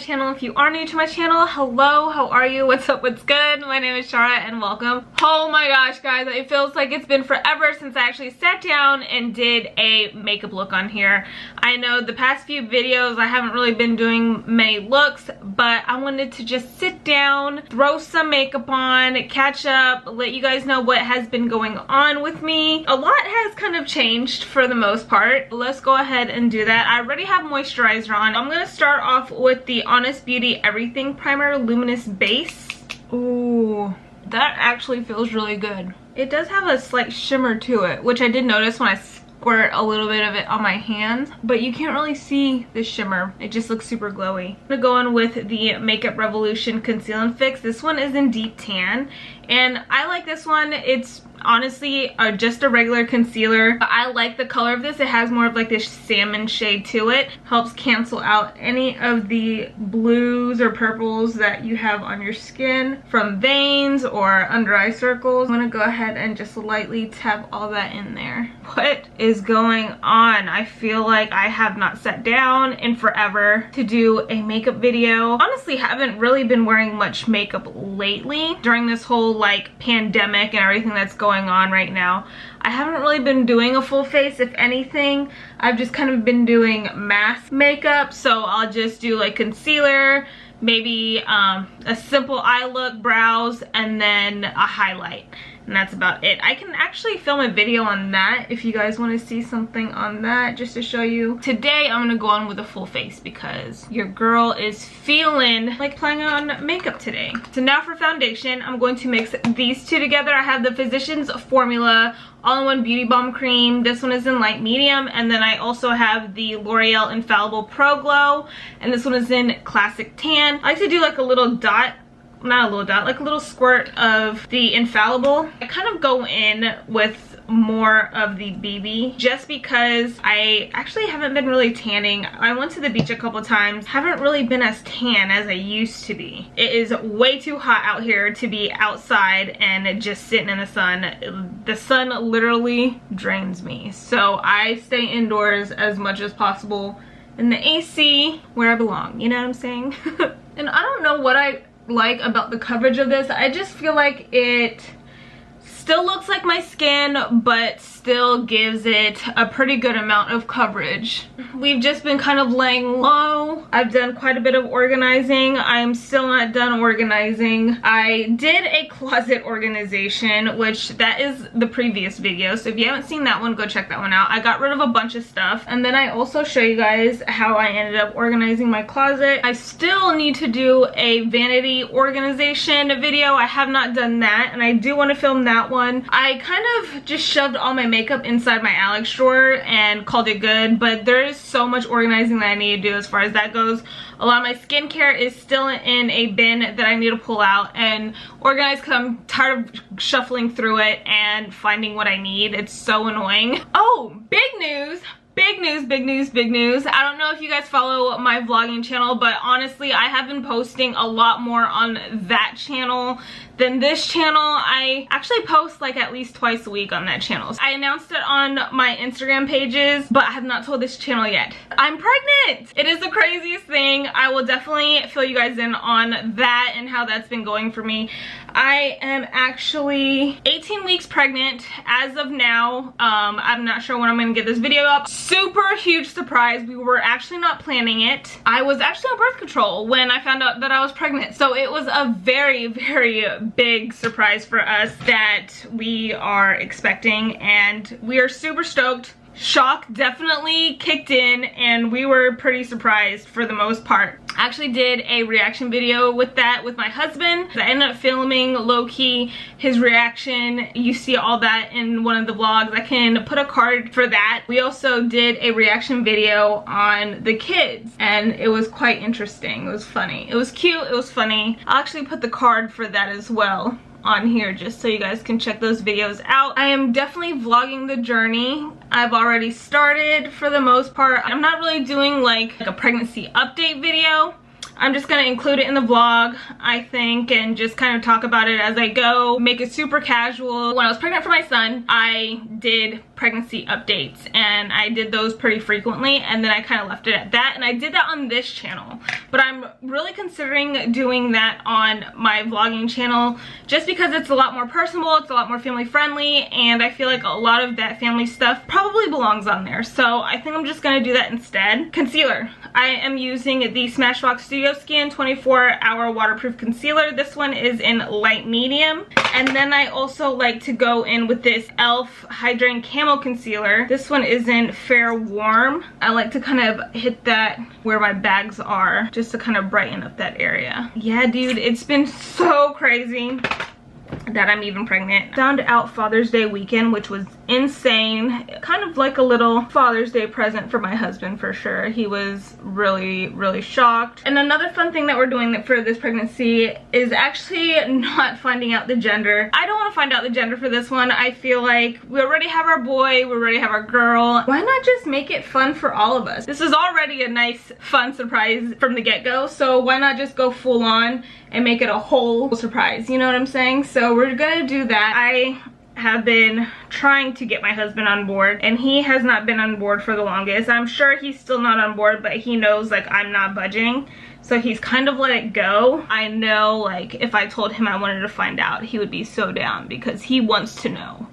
channel. If you are new to my channel, hello, how are you? What's up, what's good? My name is Shara and welcome. Oh my gosh, guys, it feels like it's been forever since I actually sat down and did a makeup look on here. I know the past few videos I haven't really been doing many looks, but I wanted to just sit down, throw some makeup on, catch up, let you guys know what has been going on with me. A lot has kind of changed for the most part. Let's go ahead and do that. I already have moisturizer on. I'm gonna start off with the Honest Beauty Everything Primer Luminous Base. Ooh, that actually feels really good. It does have a slight shimmer to it, which I did notice when I squirt a little bit of it on my hands, but you can't really see the shimmer. It just looks super glowy. I'm gonna go in with the Makeup Revolution Conceal and Fix. This one is in Deep Tan, and I like this one. It's honestly just a regular concealer. I like the color of this. It has more of like this salmon shade to it. Helps cancel out any of the blues or purples that you have on your skin from veins or under eye circles. I'm gonna go ahead and just lightly tap all that in there. What is going on? I feel like I have not sat down in forever to do a makeup video. Honestly, haven't really been wearing much makeup lately during this whole like pandemic and everything that's going on right now. I haven't really been doing a full face. If anything, I've just kind of been doing mask makeup, so I'll just do like concealer, maybe a simple eye look, brows, and then a highlight, and that's about it. I can actually film a video on that if you guys want to see something on that, just to show you. Today I'm gonna go on with a full face because your girl is feeling like playing on makeup today. So now for foundation, I'm going to mix these two together. I have the Physicians Formula All-in-One Beauty Balm Cream. This one is in light medium, and then I also have the L'Oreal Infallible Pro Glow, and this one is in classic tan. I like to do like a little dot, not a little dot, like a little squirt of the Infallible. I kind of go in with more of the BB just because I actually haven't been really tanning. I went to the beach a couple times, haven't really been as tan as I used to be. It is way too hot out here to be outside and just sitting in the sun. The sun literally drains me, so I stay indoors as much as possible in the AC where I belong, you know what I'm saying? And I don't know what I like about the coverage of this. I just feel like it still looks like my skin, but still gives it a pretty good amount of coverage. We've just been kind of laying low. I've done quite a bit of organizing. I'm still not done organizing. I did a closet organization, which that is the previous video, so if you haven't seen that one, go check that one out. I got rid of a bunch of stuff, and then I also show you guys how I ended up organizing my closet. I still need to do a vanity organization video. I have not done that, and I do want to film that one. I kind of just shoved all my makeup inside my Alex drawer and called it good, but there is so much organizing that I need to do as far as that goes. A lot of my skincare is still in a bin that I need to pull out and organize because I'm tired of shuffling through it and finding what I need. It's so annoying. Oh, big news! Big news, big news, big news. I don't know if you guys follow my vlogging channel, but honestly, I have been posting a lot more on that channel than this channel. I actually post like at least twice a week on that channel. I announced it on my Instagram pages, but I have not told this channel yet. I'm pregnant! It is the craziest thing. I will definitely fill you guys in on that and how that's been going for me. I am actually 18 weeks pregnant as of now. I'm not sure when I'm gonna get this video up. Super huge surprise. We were actually not planning it. I was actually on birth control when I found out that I was pregnant. So it was a very, very big surprise for us that we are expecting, and we are super stoked. Shock definitely kicked in, and we were pretty surprised for the most part. I actually did a reaction video with that with my husband. I ended up filming low-key his reaction. You see all that in one of the vlogs. I can put a card for that. We also did a reaction video on the kids, and it was quite interesting. It was funny. It was cute. It was funny. I'll actually put the card for that as well on here just so you guys can check those videos out. I am definitely vlogging the journey. I've already started for the most part. I'm not really doing like a pregnancy update video. I'm just gonna include it in the vlog, I think, and just kind of talk about it as I go. Make it super casual. When I was pregnant for my son, I did pregnancy updates, and I did those pretty frequently, and then I kind of left it at that, and I did that on this channel. But I'm really considering doing that on my vlogging channel just because it's a lot more personable, it's a lot more family friendly, and I feel like a lot of that family stuff probably belongs on there. So I think I'm just gonna do that instead. Concealer. I am using the Smashbox Studio Skin 24-hour waterproof concealer. This one is in light medium. And then I also like to go in with this e.l.f. Hydrating Camo Concealer. This one is in Fair Warm. I like to kind of hit that where my bags are just to kind of brighten up that area. Yeah, dude, it's been so crazy that I'm even pregnant. Found out Father's Day weekend, which was insane. Kind of like a little Father's Day present for my husband for sure. He was really shocked. And another fun thing that we're doing for this pregnancy is actually not finding out the gender. I don't want to find out the gender for this one. I feel like we already have our boy, we already have our girl. Why not just make it fun for all of us? This is already a nice fun surprise from the get-go, so why not just go full on and make it a whole surprise, you know what I'm saying? So we're gonna do that. I have been trying to get my husband on board, and he has not been on board for the longest. I'm sure he's still not on board, but he knows like I'm not budging, so he's kind of let it go. I know like if I told him I wanted to find out, he would be so down because he wants to know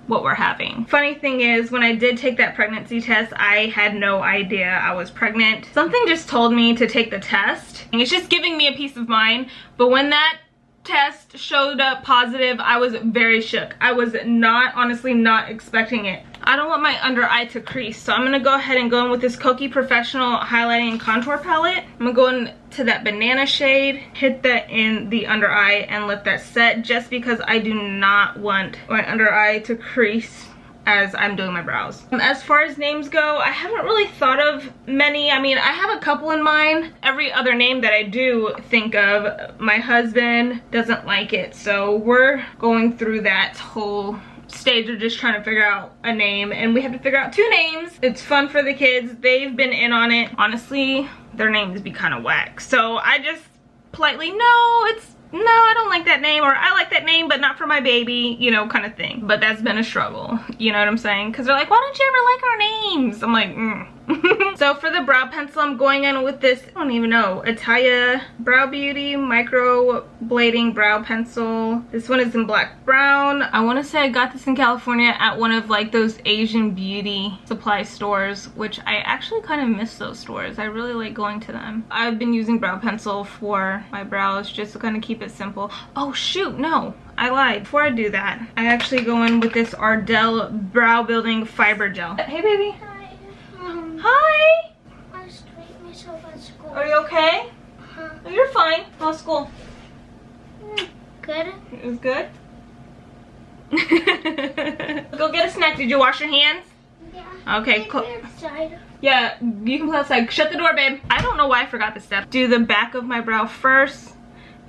what we're having. Funny thing is, when I did take that pregnancy test, I had no idea I was pregnant. Something just told me to take the test, and it's just giving me a peace of mind. But when that test showed up positive, I was very shook. I was honestly not expecting it. I don't want my under eye to crease, so I'm gonna go ahead and go in with this Kokie Professional Highlighting and Contour Palette. I'm gonna go into that banana shade, hit that in the under eye, and let that set, just because I do not want my under eye to crease as I'm doing my brows. As far as names go, I haven't really thought of many. I mean, I have a couple in mind. Every other name that I do think of, my husband doesn't like it, so we're going through that whole stage of just trying to figure out a name, and we have to figure out 2 names. It's fun for the kids. They've been in on it. Honestly, their names be kind of whack, so I just politely, no, I don't like that name, or I like that name but not for my baby, you know, kind of thing. But that's been a struggle, you know what I'm saying? Because they're like, why don't you ever like our names? I'm like, So for the brow pencil, I'm going in with this, I don't even know, Italia Brow Beauty Micro Blading Brow Pencil. This one is in black brown. I want to say I got this in California at one of like those Asian beauty supply stores, which I actually kind of miss those stores. I really like going to them. I've been using brow pencil for my brows just to kind of keep it simple. Oh shoot, no, I lied. Before I do that, I actually go in with this Ardell Brow Building Fiber Gel. Hey baby. Hi! I straightened myself at school. Are you okay? Uh-huh. Oh, you're fine. How's school? Good. It was good? Go get a snack. Did you wash your hands? Yeah. Okay, cool. Outside. Yeah, you can play outside. Shut the door, babe. I don't know why I forgot this step. Do the back of my brow first.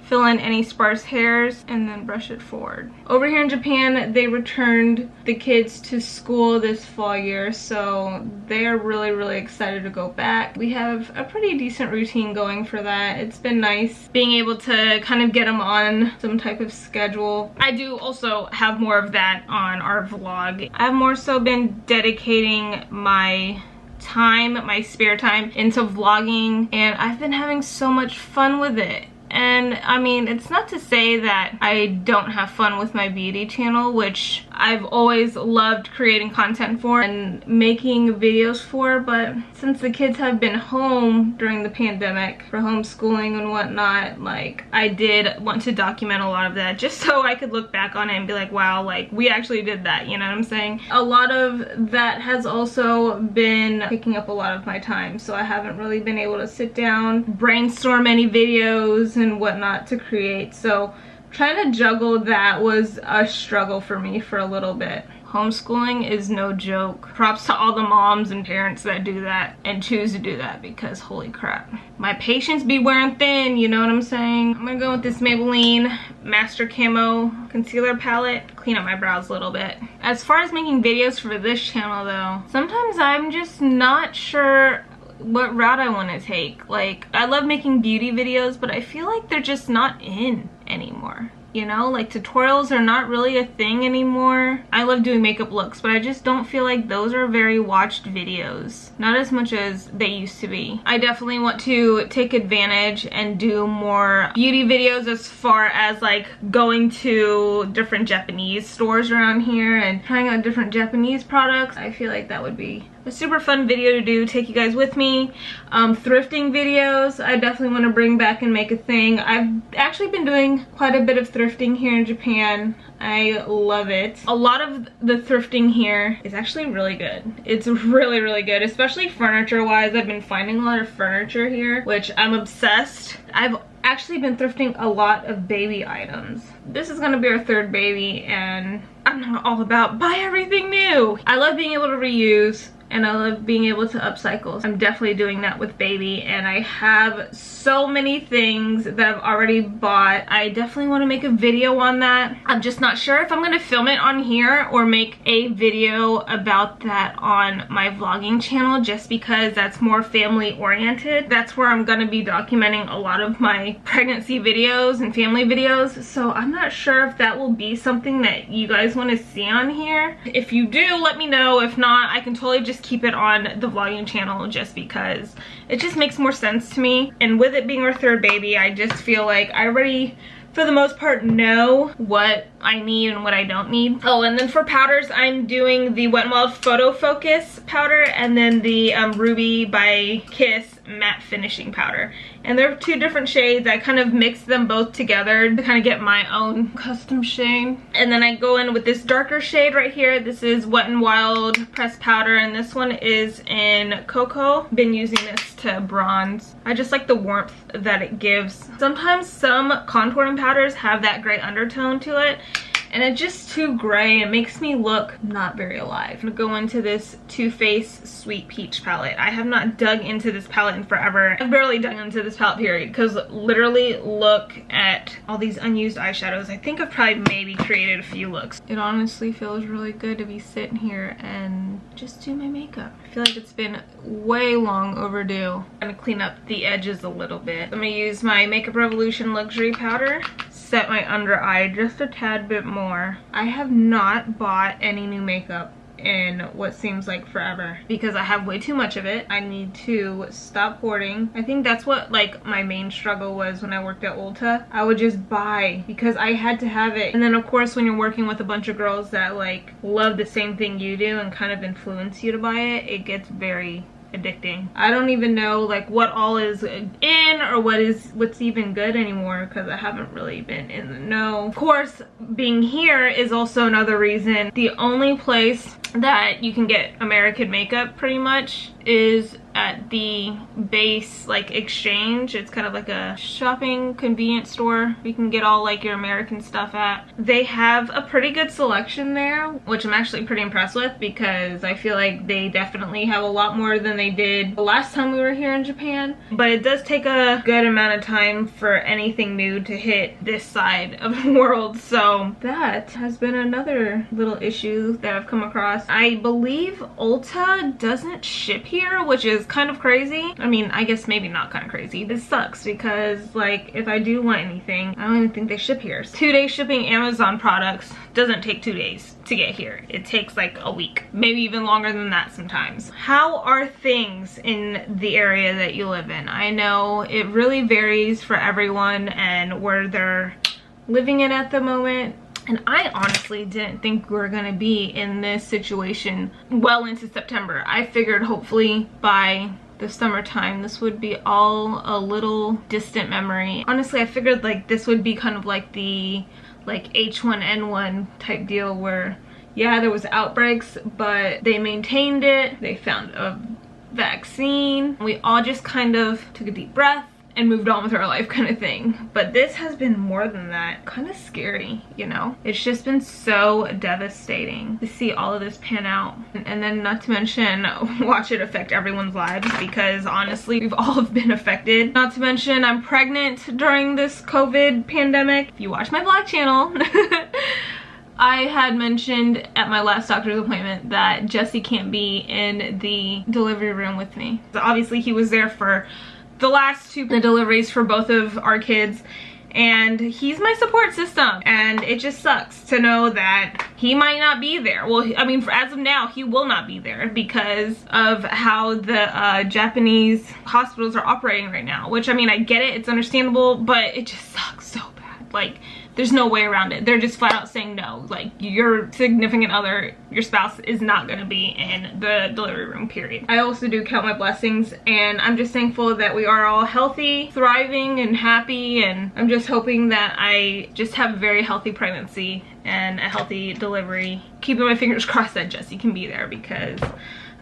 Fill in any sparse hairs and then brush it forward. Over here in Japan, they returned the kids to school this fall year, so they're really excited to go back. We have a pretty decent routine going for that. It's been nice being able to kind of get them on some type of schedule. I do also have more of that on our vlog. I've more so been dedicating my time, my spare time, into vlogging, and I've been having so much fun with it. And I mean, it's not to say that I don't have fun with my beauty channel, which I've always loved creating content for and making videos for, but since the kids have been home during the pandemic for homeschooling and whatnot, like I did want to document a lot of that just so I could look back on it and be like, wow, like we actually did that, you know what I'm saying? A lot of that has also been picking up a lot of my time, so I haven't really been able to sit down, brainstorm any videos and whatnot to create. So trying to juggle that was a struggle for me for a little bit. Homeschooling is no joke. Props to all the moms and parents that do that and choose to do that, because holy crap, my patience be wearing thin, you know what I'm saying? I'm gonna go with this Maybelline Master Camo Concealer Palette, clean up my brows a little bit. As far as making videos for this channel though, sometimes I'm just not sure what route I want to take. Like, I love making beauty videos, but I feel like they're just not in anymore. you know? Like tutorials are not really a thing anymore. I love doing makeup looks, but I just don't feel like those are very watched videos. Not as much as they used to be. I definitely want to take advantage and do more beauty videos as far as like going to different Japanese stores around here and trying out different Japanese products. I feel like that would be a super fun video to do, take you guys with me. Thrifting videos, I definitely want to bring back and make a thing. I've actually been doing quite a bit of thrifting here in Japan. I love it. A lot of the thrifting here is actually really good. It's really, really good, especially furniture wise. I've been finding a lot of furniture here, which I'm obsessed. I've actually been thrifting a lot of baby items. This is gonna be our third baby and I'm not all about buy everything new. I love being able to reuse and I love being able to upcycle. I'm definitely doing that with baby, and I have so many things that I've already bought. I definitely want to make a video on that. I'm just not sure if I'm going to film it on here or make a video about that on my vlogging channel, just because that's more family oriented. That's where I'm going to be documenting a lot of my pregnancy videos and family videos, so I'm not sure if that will be something that you guys want to see on here. If you do, let me know. If not, I can totally just keep it on the vlogging channel, just because it just makes more sense to me. And with it being our third baby, I just feel like I already, for the most part, know what I need and what I don't need. Oh, and then for powders, I'm doing the Wet n Wild Photo Focus powder and then the Ruby by Kiss matte finishing powder, and they're two different shades. I kind of mix them both together to kind of get my own custom shade. And then I go in with this darker shade right here. This is Wet n Wild pressed powder, and this one is in Cocoa. Been using this to bronze. I just like the warmth that it gives. Sometimes some contouring powders have that gray undertone to it, and it's just too gray. It makes me look not very alive. I'm gonna go into this Too Faced Sweet Peach palette. I have not dug into this palette in forever. I've barely dug into this palette, period, because literally look at all these unused eyeshadows. I think I've probably maybe created a few looks. It honestly feels really good to be sitting here and just do my makeup. I feel like it's been way long overdue. I'm gonna clean up the edges a little bit. I'm gonna use my Makeup Revolution Luxury Powder, set my under eye just a tad bit more. I have not bought any new makeup in what seems like forever because I have way too much of it. I need to stop hoarding. I think that's what like my main struggle was when I worked at Ulta. I would just buy because I had to have it. And then of course when you're working with a bunch of girls that like love the same thing you do and kind of influence you to buy it, it gets very addicting. I don't even know like what all is in or what's even good anymore because I haven't really been in the know. Of course, being here is also another reason. The only place that you can get American makeup pretty much is at the base like exchange. It's kind of like a shopping convenience store you can get all like your American stuff at. They have a pretty good selection there, which I'm actually pretty impressed with because I feel like they definitely have a lot more than they did the last time we were here in Japan. But it does take a good amount of time for anything new to hit this side of the world, so that has been another little issue that I've come across. I believe Ulta doesn't ship here, which is kind of crazy. I mean, I guess maybe not kind of crazy. This sucks because like if I do want anything, I don't even think they ship here. 2-day shipping Amazon products doesn't take 2 days to get here. It takes like a week, maybe even longer than that sometimes. How are things in the area that you live in? I know it really varies for everyone and where they're living in at the moment. And I honestly didn't think we were gonna be in this situation well into September. I figured hopefully by the summertime this would be all a little distant memory. Honestly, I figured like this would be kind of like the like H1N1 type deal where yeah, there was outbreaks, but they maintained it. They found a vaccine. We all just kind of took a deep breath and moved on with our life kind of thing. But this has been more than that. Kind of scary, you know? It's just been so devastating to see all of this pan out. And then not to mention, watch it affect everyone's lives because honestly, we've all been affected. Not to mention, I'm pregnant during this COVID pandemic. If you watch my vlog channel, I had mentioned at my last doctor's appointment that Jesse can't be in the delivery room with me. So obviously he was there for the last 2 deliveries for both of our kids, and he's my support system, and it just sucks to know that he might not be there. Well, I mean, as of now, he will not be there because of how the Japanese hospitals are operating right now, which, I mean, I get it, it's understandable, but it just sucks so bad. Like, there's no way around it. They're just flat out saying no. Like, your significant other, your spouse, is not gonna be in the delivery room, period. I also do count my blessings, and I'm just thankful that we are all healthy, thriving, and happy, and I'm just hoping that I just have a very healthy pregnancy and a healthy delivery. Keeping my fingers crossed that Jesse can be there, because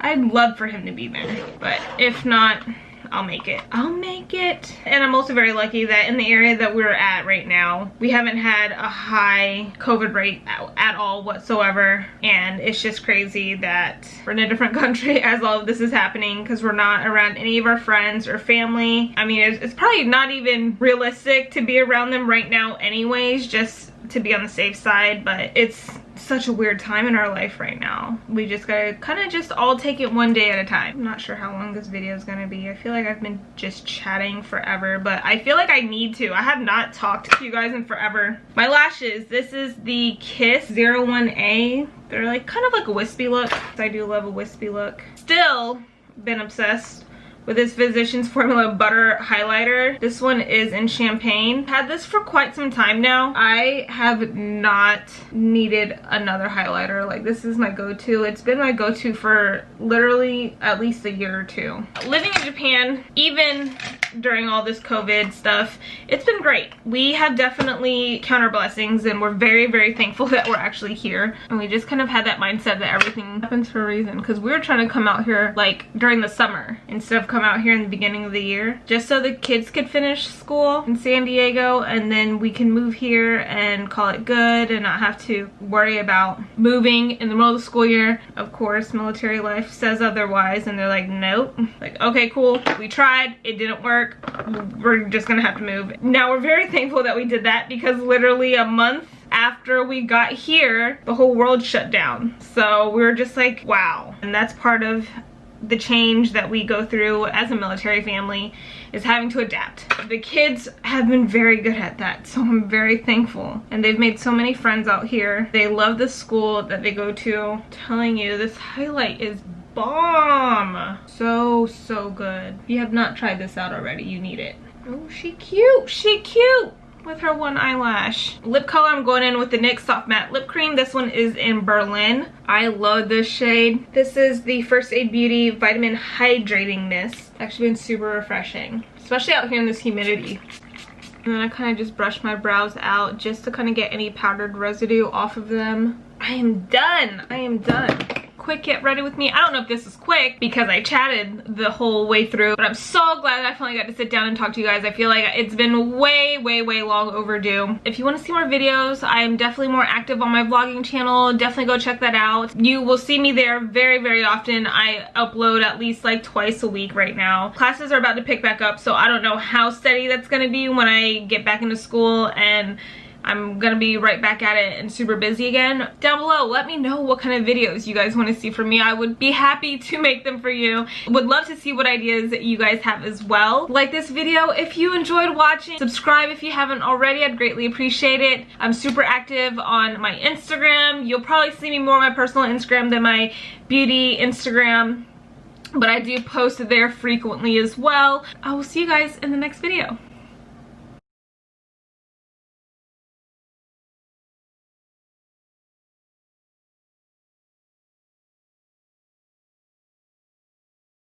I'd love for him to be there. But if not, I'll make it. I'll make it. And I'm also very lucky that in the area that we're at right now, we haven't had a high COVID rate at all whatsoever. And it's just crazy that we're in a different country as all of this is happening, because we're not around any of our friends or family. I mean, it's probably not even realistic to be around them right now anyways, just to be on the safe side, but it's such a weird time in our life right now. We just gotta kind of just all take it one day at a time. I'm not sure how long this video is gonna be. I feel like I've been just chatting forever, but I feel like I need to. I have not talked to you guys in forever. My lashes, this is the Kiss 01A. They're like kind of like a wispy look. I do love a wispy look. Still been obsessed with this Physicians Formula Butter Highlighter. This one is in Champagne. Had this for quite some time now. I have not needed another highlighter. Like, this is my go-to. It's been my go-to for literally at least a year or two. Living in Japan, even during all this COVID stuff, it's been great. We have definitely counted our blessings, and we're very, very thankful that we're actually here. And we just kind of had that mindset that everything happens for a reason, because we were trying to come out here like during the summer instead of come out here in the beginning of the year, just so the kids could finish school in San Diego, and then we can move here and call it good and not have to worry about moving in the middle of the school year. Of course, military life says otherwise, and they're like, nope. Like, okay, cool, we tried, it didn't work, we're just gonna have to move. Now we're very thankful that we did that, because literally a month after we got here, the whole world shut down. So we were just like, wow. And that's part of the change that we go through as a military family, is having to adapt. The kids have been very good at that, so I'm very thankful. And they've made so many friends out here. They love the school that they go to. I'm telling you, this highlight is bomb. So good. If you have not tried this out already, you need it. Oh, she cute. She cute with her one eyelash. Lip color, I'm going in with the NYX Soft Matte Lip Cream. This one is in Berlin. I love this shade. This is the First Aid Beauty Vitamin Hydrating Mist. It's actually been super refreshing, especially out here in this humidity. And then I kind of just brush my brows out just to kind of get any powdered residue off of them. I am done. I am done. Quick get ready with me. I don't know if this is quick because I chatted the whole way through, but I'm so glad I finally got to sit down and talk to you guys. I feel like it's been way long overdue. If you want to see more videos, I am definitely more active on my vlogging channel. Definitely go check that out. You will see me there very often. I upload at least like twice a week right now. Classes are about to pick back up, so I don't know how steady that's gonna be when I get back into school and I'm gonna be right back at it and super busy again. Down below, let me know what kind of videos you guys want to see from me. I would be happy to make them for you. Would love to see what ideas you guys have as well. Like this video if you enjoyed watching. Subscribe if you haven't already. I'd greatly appreciate it. I'm super active on my Instagram. You'll probably see me more on my personal Instagram than my beauty Instagram, but I do post there frequently as well. I will see you guys in the next video.